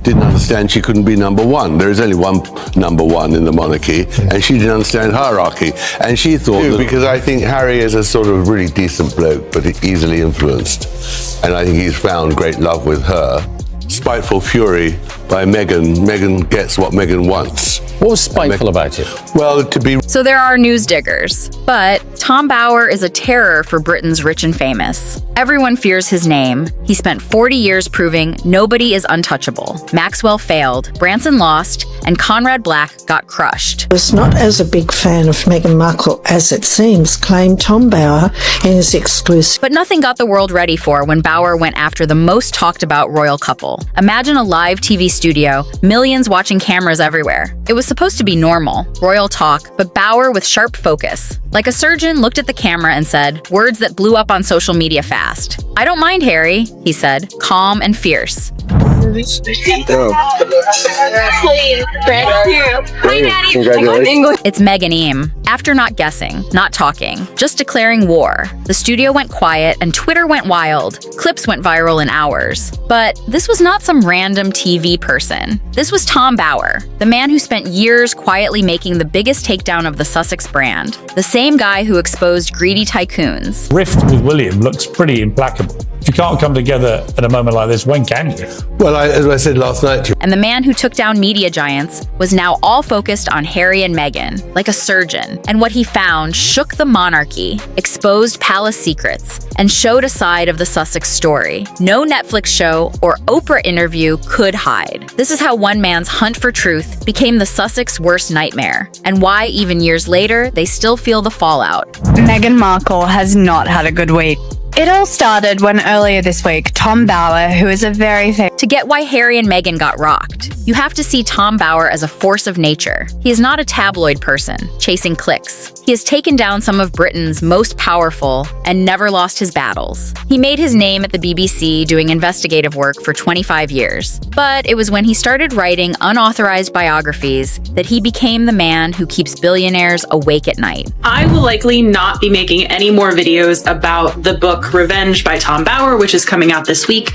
didn't understand she couldn't be number one. There is only one number one in the monarchy, and she didn't understand hierarchy. And she thought, because I think Harry is a sort of really decent bloke, but easily influenced. And I think he's found great love with her. Spiteful fury by Meghan. Meghan gets what Meghan wants. What was spiteful about it? Well, to be... So there are news diggers, but Tom Bower is a terror for Britain's rich and famous. Everyone fears his name. He spent 40 years proving nobody is untouchable. Maxwell failed, Branson lost, and Conrad Black got crushed. Was not as a big fan of Meghan Markle as it seems, claimed Tom Bower in his exclusive. But nothing got the world ready for when Bower went after the most talked about royal couple. Imagine a live TV studio, millions watching cameras everywhere. It was supposed to be normal, royal talk, but Bower with sharp focus. Like a surgeon looked at the camera and said, words that blew up on social media fast. "I don't mind, Harry," he said, calm and fierce. Please, thank you. Hi, Daddy. Congratulations. It's Meghan Eam. After not guessing, not talking, just declaring war, the studio went quiet and Twitter went wild. Clips went viral in hours. But this was not some random TV person. This was Tom Bower, the man who spent years quietly making the biggest takedown of the Sussex brand. The same guy who exposed greedy tycoons. Rift with William looks pretty implacable. If you can't come together at a moment like this, when can you? Well, as I said last night to you, And the man who took down media giants was now all focused on Harry and Meghan, like a surgeon. And what he found shook the monarchy, exposed palace secrets, and showed a side of the Sussex story no Netflix show or Oprah interview could hide. This is how one man's hunt for truth became the Sussex worst nightmare, and why even years later they still feel the fallout. Meghan Markle has not had a good week. It all started when earlier this week, Tom Bower, who is a very famous... To get why Harry and Meghan got rocked, you have to see Tom Bower as a force of nature. He is not a tabloid person, chasing clicks. He has taken down some of Britain's most powerful and never lost his battles. He made his name at the BBC doing investigative work for 25 years. But it was when he started writing unauthorized biographies that he became the man who keeps billionaires awake at night. I will likely not be making any more videos about the book Revenge by Tom Bower, which is coming out this week.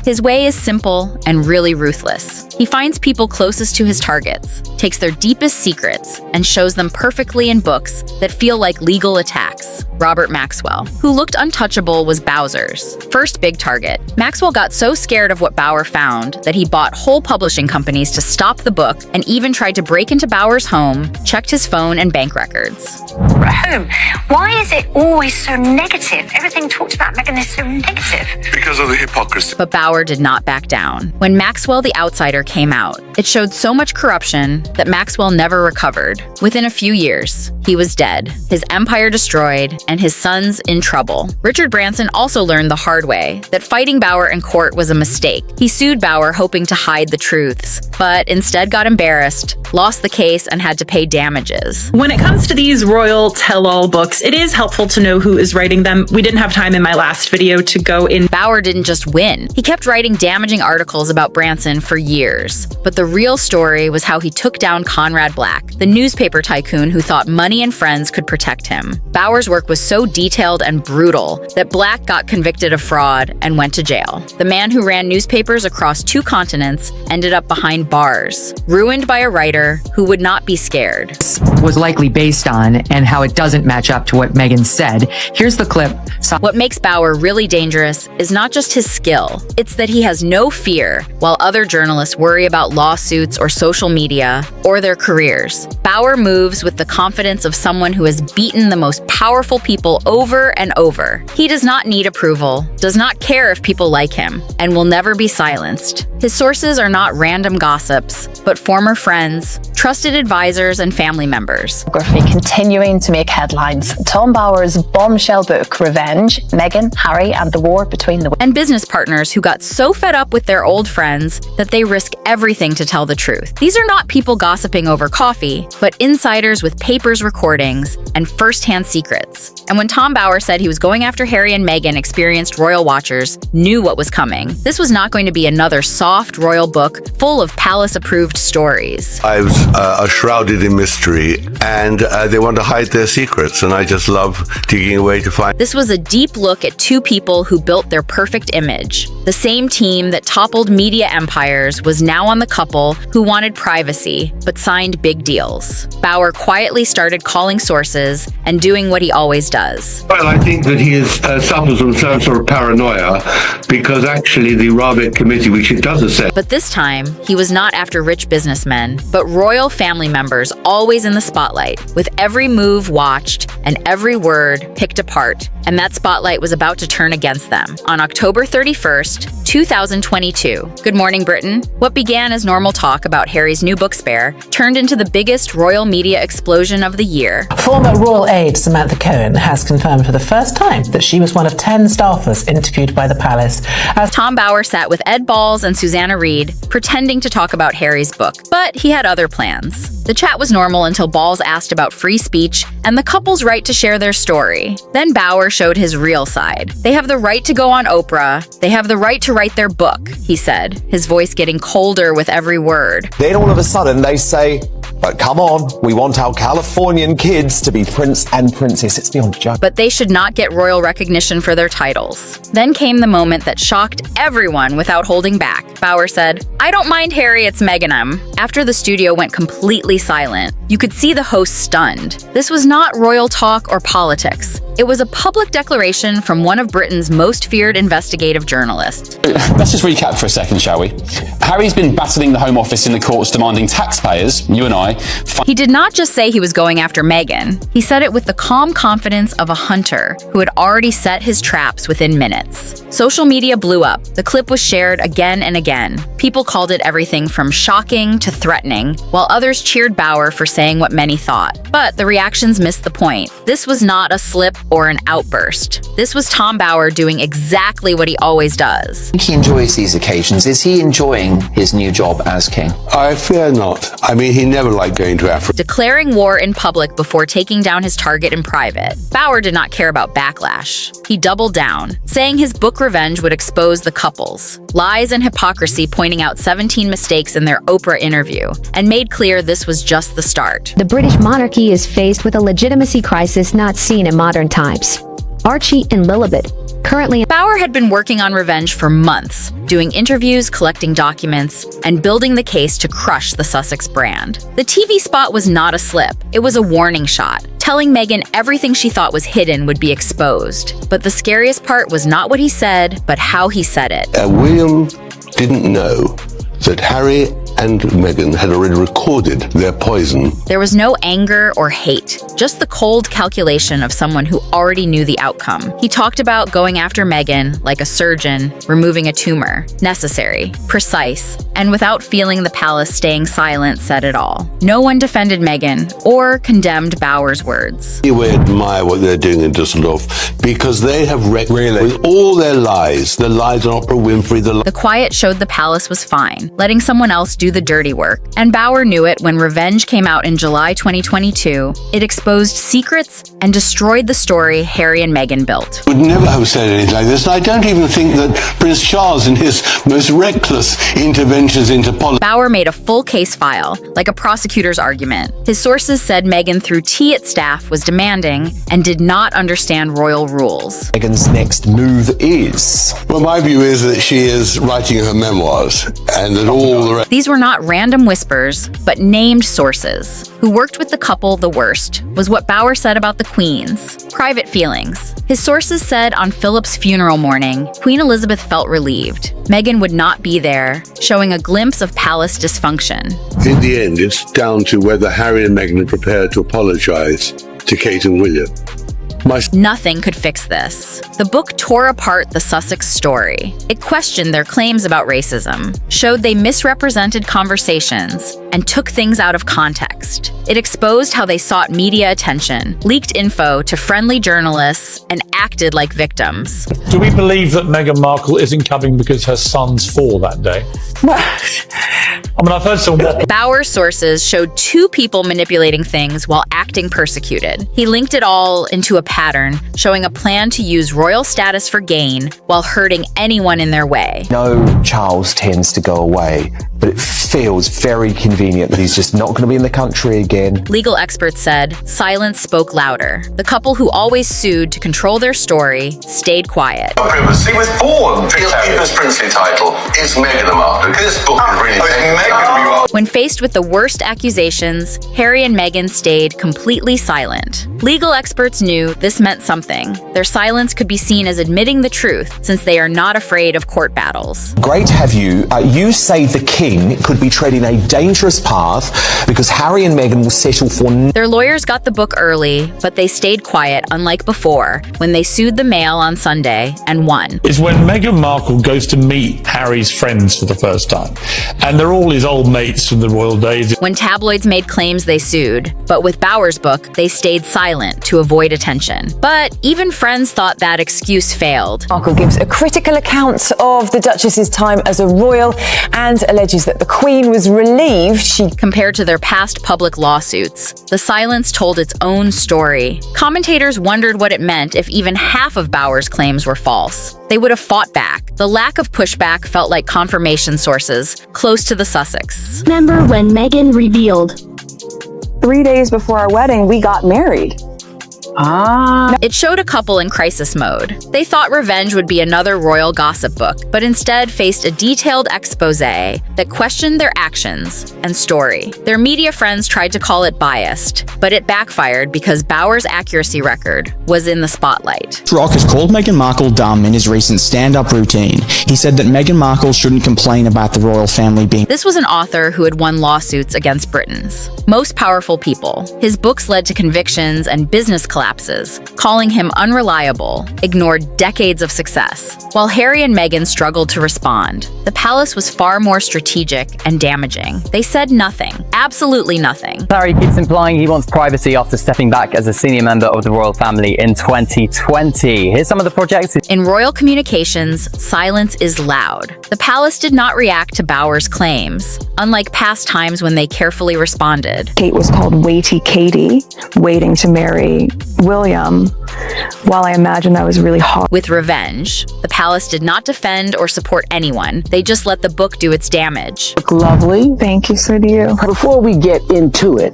His way is simple and really ruthless. He finds people closest to his targets, takes their deepest secrets, and shows them perfectly in books that feel like legal attacks. Robert Maxwell, who looked untouchable, was Bowser's first big target. Maxwell got so scared of what Bower found that he bought whole publishing companies to stop the book and even tried to break into Bower's home, checked his phone and bank records. Home. Why is it always so negative? Everything talked about Meghan is so negative. because of the hypocrisy. But Bower did not back down. When Maxwell the Outsider came out, it showed so much corruption that Maxwell never recovered. Within a few years, he was dead, his empire destroyed, and his sons in trouble. Richard Branson also learned the hard way that fighting Bower in court was a mistake. He sued Bower hoping to hide the truths, but instead got embarrassed, lost the case, and had to pay damages. When it comes to these royal tell-all books, it is helpful to know who is writing them. We didn't have time in my last video to go in. Bower didn't just win. He kept writing damaging articles about Branson for years. But the real story was how he took down Conrad Black, the newspaper tycoon who thought money and friends could protect him. Bower's work was so detailed and brutal that Black got convicted of fraud and went to jail. The man who ran newspapers across 2 continents ended up behind bars, ruined by a writer who would not be scared. Was likely based on and how it doesn't match up to what Meghan said. Here's the clip. What makes Bower really dangerous is not just his skill, it's that he has no fear, while other journalists worry about lawsuits or social media or their careers. Bower moves with the confidence of someone who has beaten the most powerful people over and over. He does not need approval, does not care if people like him, and will never be silenced. His sources are not random gossips, but former friends, trusted advisors, and family members. Continuing to make headlines. Tom Bower's bombshell book, Revenge, Meghan, Harry, and the War Between the... And business partners who got so fed up with their old friends that they risk everything to tell the truth. These are not people gossiping over coffee, but insiders with papers, recordings, and first-hand secrets. And when Tom Bower said he was going after Harry and Meghan, experienced royal watchers knew what was coming. This was not going to be another soft royal book full of palace-approved stories. I was are shrouded in mystery, and they want to hide their secrets, and I just love digging away to find. This was a deep look at two people who built their perfect image. The same team that toppled media empires was now on the couple who wanted privacy, but signed big deals. Bower quietly started calling sources and doing what he always does. Well, I think that he suffers from some sort of paranoia, because actually the Rabbit Committee, which it does assess. But this time, he was not after rich businessmen, but royal family members always in the spotlight, with every move watched and every word picked apart. And that spotlight was about to turn against them. On October 31st, 2022. Good morning, Britain. What began as normal talk about Harry's new book Spare turned into the biggest royal media explosion of the year. Former royal aide Samantha Cohen has confirmed for the first time that she was one of 10 staffers interviewed by the palace. As Tom Bower sat with Ed Balls and Susanna Reid, pretending to talk about Harry's book, but he had other plans. The chat was normal until Balls asked about free speech and the couple's right to share their story. Then Bower showed his real side. They have the right to go on Oprah. They have the right to write their book, he said, his voice getting colder with every word. Then all of a sudden they say, but come on, we want our Californian kids to be prince and princess. It's beyond a joke. But they should not get royal recognition for their titles. Then came the moment that shocked everyone without holding back. Bower said, I don't mind Harry, it's Meghan. After the studio went completely silent, you could see the host stunned. This was not royal talk or politics. It was a public declaration from one of Britain's most feared investigative journalists. Let's just recap for a second, shall we? Harry's been battling the Home Office in the courts demanding taxpayers, you and I... He did not just say he was going after Meghan. He said it with the calm confidence of a hunter who had already set his traps within minutes. Social media blew up. The clip was shared again and again. People called it everything from shocking to threatening, while others cheered Bower for saying what many thought. But the reactions missed the point. This was not a slip or an outburst. This was Tom Bower doing exactly what he always does. I think he enjoys these occasions. Is he enjoying his new job as king? I fear not. I mean, he never liked going to Africa. Declaring war in public before taking down his target in private. Bower did not care about backlash. He doubled down, saying his book Revenge would expose the couples. Lies and hypocrisy, pointing out 17 mistakes in their Oprah interview, and made clear this was just the start. The British monarchy is faced with a legitimacy crisis not seen in modern times. Archie and Lilibet, currently... Bower had been working on Revenge for months, doing interviews, collecting documents, and building the case to crush the Sussex brand. The TV spot was not a slip. It was a warning shot, telling Meghan everything she thought was hidden would be exposed. But the scariest part was not what he said, but how he said it. William didn't know that Harry and Meghan had already recorded their poison. There was no anger or hate, just the cold calculation of someone who already knew the outcome. He talked about going after Meghan like a surgeon, removing a tumor. Necessary, precise, and without feeling the palace staying silent said it all. No one defended Meghan or condemned Bower's words. We admire what they're doing in Dusseldorf because they have wrecked with all their lies. The lies on Oprah Winfrey. The quiet showed the palace was fine, letting someone else do the dirty work. And Bower knew it when Revenge came out in July 2022. It exposed secrets and destroyed the story Harry and Meghan built. Would never have said anything like this, and I don't even think that Prince Charles, in his most reckless interventions into politics... Bower made a full case file, like a prosecutor's argument. His sources said Meghan threw tea at staff, was demanding, and did not understand royal rules. Meghan's next move is... Well, my view is that she is writing her memoirs, and that all the rest... These were not random whispers, but named sources. Who worked with the couple the worst, was what Bower said about the Queen's private feelings. His sources said on Philip's funeral morning, Queen Elizabeth felt relieved. Meghan would not be there, showing a glimpse of palace dysfunction. In the end, it's down to whether Harry and Meghan are prepared to apologize to Kate and William. Nothing could fix this. The book tore apart the Sussex story. It questioned their claims about racism, showed they misrepresented conversations, and took things out of context. It exposed how they sought media attention, leaked info to friendly journalists, and acted like victims. Do we believe that Meghan Markle isn't coming because her son's 4 that day? I mean, I've heard some... Bower's sources showed 2 people manipulating things while acting persecuted. He linked it all into a pattern, showing a plan to use royal status for gain while hurting anyone in their way. No, Charles tends to go away, but but it feels very convenient that he's just not going to be in the country again. Legal experts said silence spoke louder. The couple who always sued to control their story stayed quiet. Privacy was born. His princely title is Meghan Markle. This book is really Meghan. When faced with the worst accusations, Harry and Meghan stayed completely silent. Legal experts knew this meant something. Their silence could be seen as admitting the truth, since they are not afraid of court battles. Great to have you. You say the king could be treading a dangerous path because Harry and Meghan will settle for... Their lawyers got the book early, but they stayed quiet, unlike before, when they sued the Mail on Sunday and won. Is when Meghan Markle goes to meet Harry's friends for the first time. And they're all his old mates from the royal days. When tabloids made claims, they sued. But with Bower's book, they stayed silent to avoid attention. But even friends thought that excuse failed. Markle gives a critical account of the Duchess's time as a royal and alleges that the Queen was relieved she... Compared to their past public lawsuits, the silence told its own story. Commentators wondered what it meant if even half of Bower's claims were false. They would have fought back. The lack of pushback felt like confirmation sources close to the Sussex. Remember when Meghan revealed, 3 days before our wedding, we got married. It showed a couple in crisis mode. They thought Revenge would be another royal gossip book, but instead faced a detailed expose that questioned their actions and story. Their media friends tried to call it biased, but it backfired because Bower's accuracy record was in the spotlight. Rock has called Meghan Markle dumb in his recent stand-up routine. He said that Meghan Markle shouldn't complain about the royal family being... This was an author who had won lawsuits against Britain's most powerful people. His books led to convictions and business collapses, calling him unreliable, ignored decades of success. While Harry and Meghan struggled to respond, the palace was far more strategic and damaging. They said nothing, absolutely nothing. Harry keeps implying he wants privacy after stepping back as a senior member of the royal family in 2020. Here's some of the projects. In royal communications, silence is loud. The palace did not react to Bower's claims, unlike past times when they carefully responded. Kate was called Weighty Katie, waiting to marry William. While I imagine that was really hard. With Revenge, the palace did not defend or support anyone. They just let the book do its damage. Look lovely. Thank you, so do you. Before we get into it,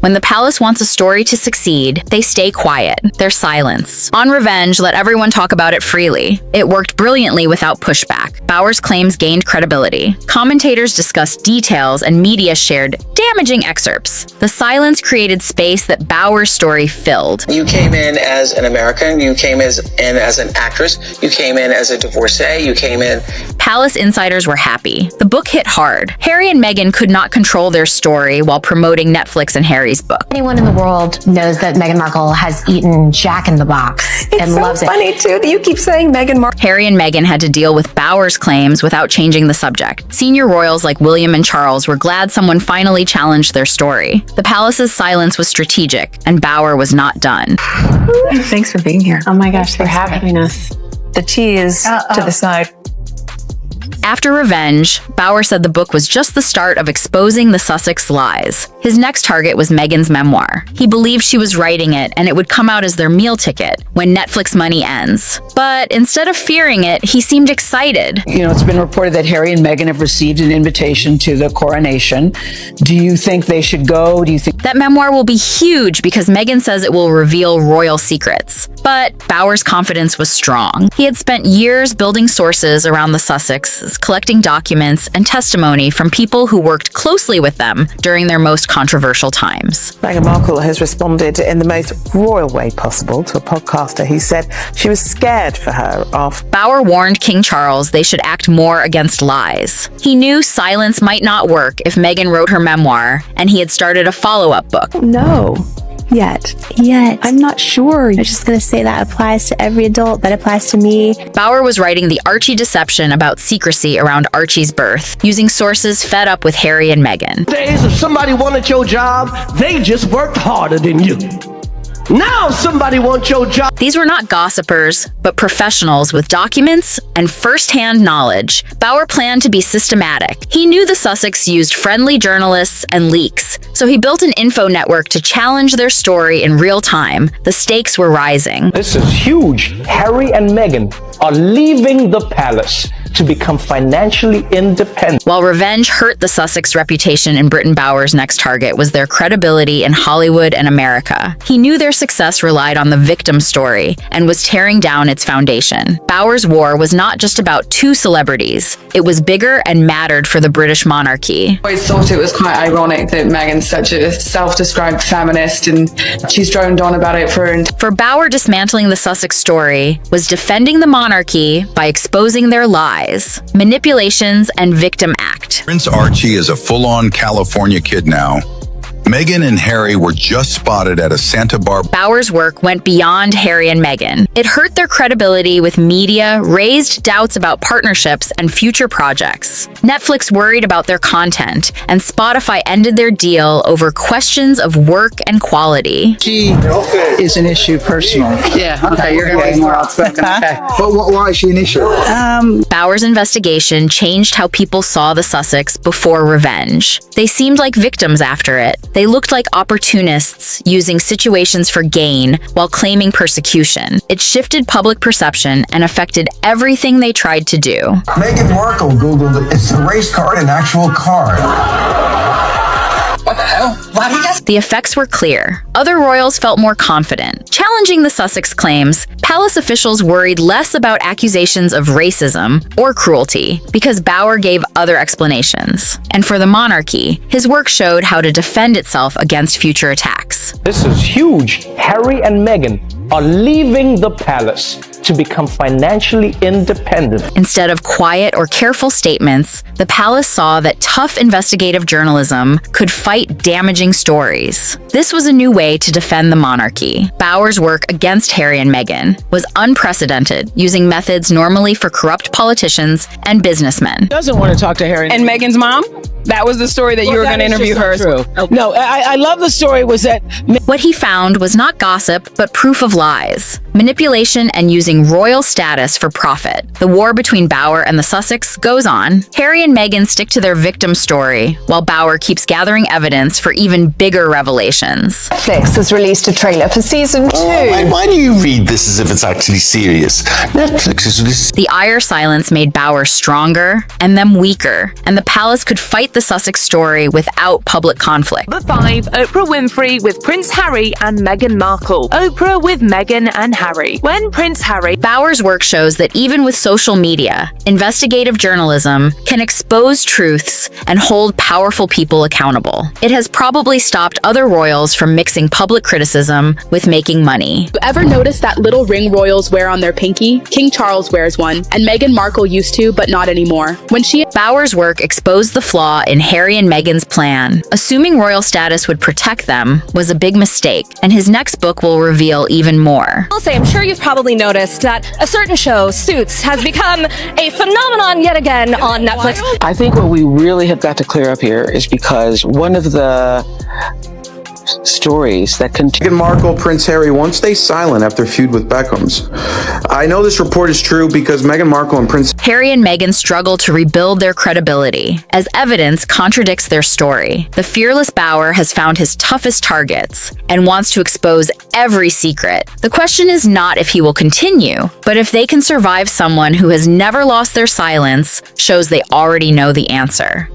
When the palace wants a story to succeed, they stay quiet. Their silence. On Revenge, let everyone talk about it freely. It worked brilliantly without pushback. Bower's claims gained credibility. Commentators discussed details and media shared damaging excerpts. The silence created space that Bower's story filled. You came in as an American, you came in as an actress, you came in as a divorcee, you came in... Palace insiders were happy. The book hit hard. Harry and Meghan could not control their story while promoting Netflix and Harry's book. anyone in the world knows that Meghan Markle has eaten Jack in the Box and loves it. It's so funny too that you keep saying Meghan Markle. Harry and Meghan had to deal with Bower's claims without changing the subject. Senior royals like William and Charles were glad someone finally challenged their story. The palace's silence was strategic, and Bower was not done. Thanks for being here. Oh my gosh, for having us. The tea is to the side. After Revenge, Bower said the book was just the start of exposing the Sussex lies. His next target was Meghan's memoir. He believed she was writing it and it would come out as their meal ticket when Netflix money ends. But instead of fearing it, he seemed excited. You know, it's been reported that Harry and Meghan have received an invitation to the coronation. Do you think they should go? Do you think that memoir will be huge because Meghan says it will reveal royal secrets? But Bower's confidence was strong. He had spent years building sources around the Sussexes, collecting documents and testimony from people who worked closely with them during their most controversial times. Meghan Markle has responded in the most royal way possible to a podcaster who said she was scared for her after. Bower warned King Charles they should act more against lies. He knew silence might not work if Meghan wrote her memoir, and he had started a follow-up book. No. Yet. I'm not sure. I'm just going to say that applies to every adult. That applies to me. Bower was writing the Archie deception about secrecy around Archie's birth, using sources fed up with Harry and Meghan. days if somebody wanted your job, they just worked harder than you. Now somebody wants your job. These were not gossipers, but professionals with documents and first-hand knowledge. Bower planned to be systematic. He knew the Sussex used friendly journalists and leaks, so he built an info network to challenge their story in real time. The stakes were rising. This is huge. Harry and Meghan are leaving the palace. to become financially independent. While revenge hurt the Sussex reputation in Britain, Bower's next target was their credibility in Hollywood and America. He knew their success relied on the victim story and was tearing down its foundation. Bower's war was not just about two celebrities. It was bigger and mattered for the British monarchy. I always thought it was quite ironic that Meghan's such a self-described feminist and she's droned on about it for Bower, dismantling the Sussex story was defending the monarchy by exposing their lies, manipulations, and victim act. Prince Archie is a full-on California kid now. Meghan and Harry were just spotted at a Santa Barbara. Bower's work went beyond Harry and Meghan. It hurt their credibility with media, raised doubts about partnerships and future projects. Netflix worried about their content, and Spotify ended their deal over questions of work and quality. She is an issue personal. Yeah, okay, you're going to be more outspoken. Okay. But why is she an issue? Bower's investigation changed how people saw the Sussex before revenge. They seemed like victims after it. They looked like opportunists using situations for gain while claiming persecution. It shifted public perception and affected everything they tried to do. Meghan Markle Googled, is the race card an actual card? What the hell? Why did The effects were clear. Other royals felt more confident. Challenging the Sussex claims, palace officials worried less about accusations of racism or cruelty because Bower gave other explanations. And for the monarchy, his work showed how to defend itself against future attacks. This is huge. Harry and Meghan are leaving the palace to become financially independent. Instead of quiet or careful statements, the palace saw that tough investigative journalism could fight damaging stories. This was a new way to defend the monarchy. Bower's work against Harry and Meghan was unprecedented, using methods normally for corrupt politicians and businessmen. Doesn't want to talk to Harry. And Meghan's mom? That was the story that you were going to interview her. True. No, I love the story was that... What he found was not gossip, but proof of lies, manipulation, and using royal status for profit. The war between Bower and the Sussex goes on. Harry and Meghan stick to their victim story, while Bower keeps gathering evidence for even bigger revelations. Netflix has released a trailer for season 2. Why do you read this as if it's actually serious? Netflix is releasing. The ire silence made Bower stronger and them weaker, and the palace could fight the Sussex story without public conflict. Number 5, Oprah Winfrey with Prince Harry and Meghan Markle. Oprah with Meghan and Harry. When Prince Harry... Bower's work shows that even with social media, investigative journalism can expose truths and hold powerful people accountable. It has probably stopped other royals from mixing public criticism with making money. You ever notice that little ring royals wear on their pinky? King Charles wears one, and Meghan Markle used to, but not anymore. Bower's work exposed the flaw in Harry and Meghan's plan. Assuming royal status would protect them was a big mistake, and his next book will reveal even more. I'll say, I'm sure you've probably noticed that a certain show, Suits, has become a phenomenon yet again on Netflix. I think what we really have got to clear up here is because one of the stories that continue. Meghan Markle, Prince Harry won't stay silent after feud with Beckham's. I know this report is true because Meghan Markle and Prince Harry and Meghan struggle to rebuild their credibility as evidence contradicts their story. The fearless Bower has found his toughest targets and wants to expose every secret. The question is not if he will continue, but if they can survive someone who has never lost their silence, shows they already know the answer.